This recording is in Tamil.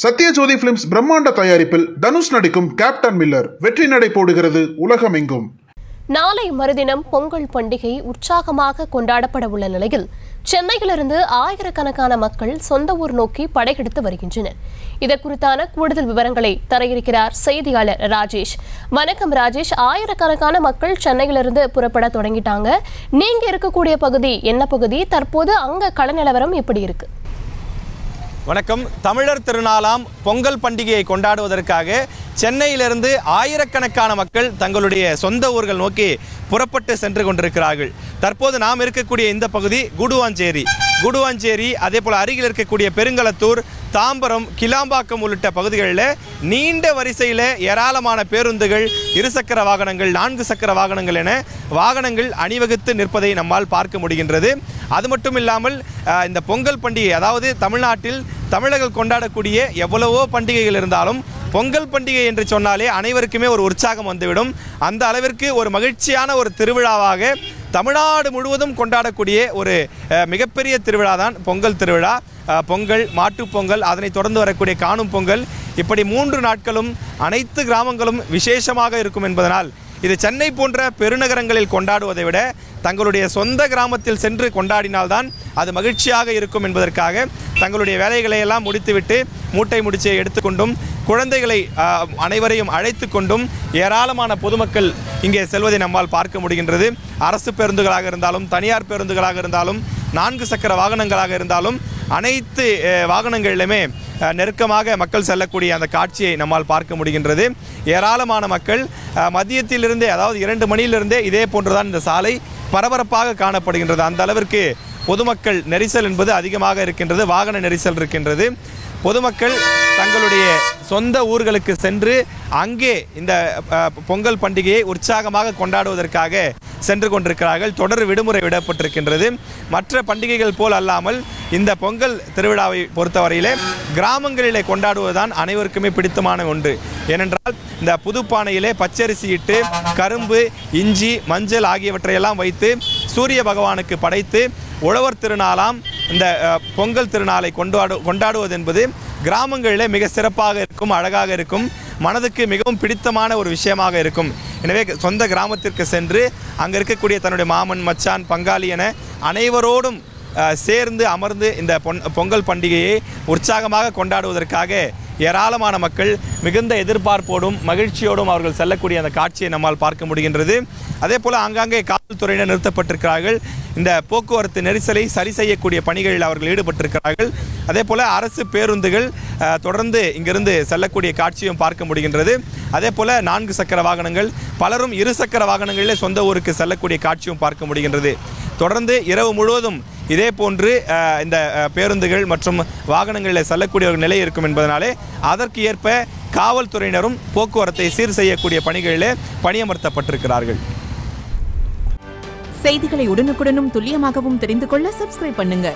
சத்யஜோதி பிலிம்ஸ் பிரம்மாண்ட தயாரிப்பில் தனுஷ் நடிக்கும் கேப்டன் மில்லர் வெற்றி நடை போடுகிறது உலகமெங்கும். நாளை மறுதினம் பொங்கல் பண்டிகை உற்சாகமாக கொண்டாடப்பட உள்ள நிலையில் சென்னையிலிருந்து ஆயிரக்கணக்கான மக்கள் சொந்த ஊர் நோக்கி படையெடுத்து வருகின்றனர். இதற்குறித்தான கூடுதல் விவரங்களை தர இருக்கிறார் செய்தியாளர் ராஜேஷ். வணக்கம் ராஜேஷ். ஆயிரக்கணக்கான மக்கள் சென்னையிலிருந்து புறப்பட தொடங்கிட்டாங்க. நீங்க இருக்கக்கூடிய பகுதி என்ன பகுதி? தற்போது அங்க கள நிலவரம் எப்படி இருக்கு? வணக்கம். தமிழர் திருநாளாம் பொங்கல் பண்டிகையை கொண்டாடுவதற்காக சென்னையிலிருந்து ஆயிரக்கணக்கான மக்கள் தங்களுடைய சொந்த ஊர்கள் நோக்கி புறப்பட்டு சென்று கொண்டிருக்கிறார்கள். தற்போது நாம் இருக்கக்கூடிய இந்த பகுதி குடுவாஞ்சேரி, அதே போல் அருகில் இருக்கக்கூடிய பெருங்களத்தூர், தாம்பரம், கிளாம்பாக்கம் உள்ளிட்ட பகுதிகளில் நீண்ட வரிசையில் ஏராளமான பேருந்துகள், இருசக்கர வாகனங்கள், 4 சக்கர வாகனங்கள் என வாகனங்கள் அணிவகுத்து நிற்பதை நம்மால் பார்க்க முடிகின்றது. அது மட்டும் இல்லாமல் இந்த பொங்கல் பண்டிகை, அதாவது தமிழ்நாட்டில் தமிழர்கள் கொண்டாடக்கூடிய எவ்வளவோ பண்டிகைகள் இருந்தாலும் பொங்கல் பண்டிகை என்று சொன்னாலே அனைவருக்குமே ஒரு உற்சாகம் வந்துவிடும். அந்த அளவிற்கு ஒரு மகிழ்ச்சியான ஒரு திருவிழாவாக தமிழ்நாடு முழுவதும் கொண்டாடக்கூடிய ஒரு மிகப்பெரிய திருவிழா தான் பொங்கல் திருவிழா. பொங்கல், மாட்டுப்பொங்கல், அதனை தொடர்ந்து வரக்கூடிய காணும் பொங்கல், இப்படி 3 நாட்களும் அனைத்து கிராமங்களும் விசேஷமாக இருக்கும் என்பதனால் இது சென்னை போன்ற பெருநகரங்களில் கொண்டாடுவதை விட தங்களுடைய சொந்த கிராமத்தில் சென்று கொண்டாடினால்தான் அது மகிழ்ச்சியாக இருக்கும் என்பதற்காக தங்களுடைய வேலைகளை எல்லாம் முடித்துவிட்டு மூட்டை முடிச்சை எடுத்துக்கொண்டும் குழந்தைகளை அனைவரையும் அழைத்து கொண்டும் ஏராளமான பொதுமக்கள் இங்கே செல்வதை நம்மால் பார்க்க முடிகின்றது. அரசு பேருந்துகளாக இருந்தாலும், தனியார் பேருந்துகளாக இருந்தாலும், 4 சக்கர வாகனங்களாக இருந்தாலும் அனைத்து வாகனங்களிலுமே நெருக்கமாக மக்கள் செல்லக்கூடிய அந்த காட்சியை நம்மால் பார்க்க முடிகின்றது. ஏராளமான மக்கள் மதியத்திலிருந்தே, அதாவது 2 மணியிலிருந்தே இதே போன்றுதான் இந்த சாலை பரபரப்பாக காணப்படுகின்றது. அந்த அளவிற்கு பொதுமக்கள் நெரிசல் என்பது அதிகமாக இருக்கின்றது. வாகன நெரிசல் இருக்கின்றது. பொதுமக்கள் தங்களுடைய சொந்த ஊர்களுக்கு சென்று அங்கே இந்த பொங்கல் பண்டிகையை உற்சாகமாக கொண்டாடுவதற்காக சென்று கொண்டிருக்கிறார்கள். தொடர் விடுமுறை விடப்பட்டிருக்கின்றது. மற்ற பண்டிகைகள் போல் அல்லாமல் இந்த பொங்கல் திருவிழாவை பொறுத்தவரையிலே கிராமங்களிலே கொண்டாடுவதுதான் அனைவருக்குமே பிடித்தமான ஒன்று. ஏனென்றால் இந்த புதுப்பானையிலே பச்சரிசி இட்டு கரும்பு, இஞ்சி, மஞ்சள் ஆகியவற்றையெல்லாம் வைத்து சூரிய பகவானுக்கு படைத்து உழவர் திருநாளாம் இந்த பொங்கல் திருநாளை கொண்டாடுவது என்பது கிராமங்களிலே மிக சிறப்பாக இருக்கும், அழகாக இருக்கும், மனதுக்கு மிகவும் பிடித்தமான ஒரு விஷயமாக இருக்கும். எனவே சொந்த கிராமத்திற்கு சென்று அங்கே இருக்கக்கூடிய தன்னுடைய மாமன், மச்சான், பங்காளி என அனைவரோடும் சேர்ந்து அமர்ந்து இந்த பொங்கல் பண்டிகையை உற்சாகமாக கொண்டாடுவதற்காக ஏராளமான மக்கள் மிகுந்த எதிர்பார்ப்போடும் மகிழ்ச்சியோடும் அவர்கள் செல்லக்கூடிய அந்த காட்சியை நம்மால் பார்க்க முடிகின்றது. அதே போல் ஆங்காங்கே காவல்துறையினர் நிறுத்தப்பட்டிருக்கிறார்கள். இந்த போக்குவரத்து நெரிசலை சரி செய்யக்கூடிய பணிகளில் அவர்கள் ஈடுபட்டிருக்கிறார்கள். அதே போல் அரசு பேருந்துகள் தொடர்ந்து இங்கிருந்து செல்லக்கூடிய காட்சியும் பார்க்க முடிகின்றது. அதே போல் 4 சக்கர வாகனங்கள், பலரும் 2 சக்கர வாகனங்களிலே சொந்த ஊருக்கு செல்லக்கூடிய காட்சியும் பார்க்க முடிகின்றது. தொடர்ந்து இரவு முழுவதும் இதே போன்று இந்த பேருந்துகள் மற்றும் வாகனங்களில் செல்லக்கூடிய ஒரு நிலை இருக்கும் என்பதனாலே அதற்கு ஏற்ப காவல்துறையினரும் போக்குவரத்தை சீர் செய்யக்கூடிய பணிகளிலே பணியமர்த்தப்பட்டிருக்கிறார்கள். செய்திகளை உடனுக்குடனும் துல்லியமாகவும் தெரிந்து கொள்ள சப்ஸ்கிரைப் பண்ணுங்க.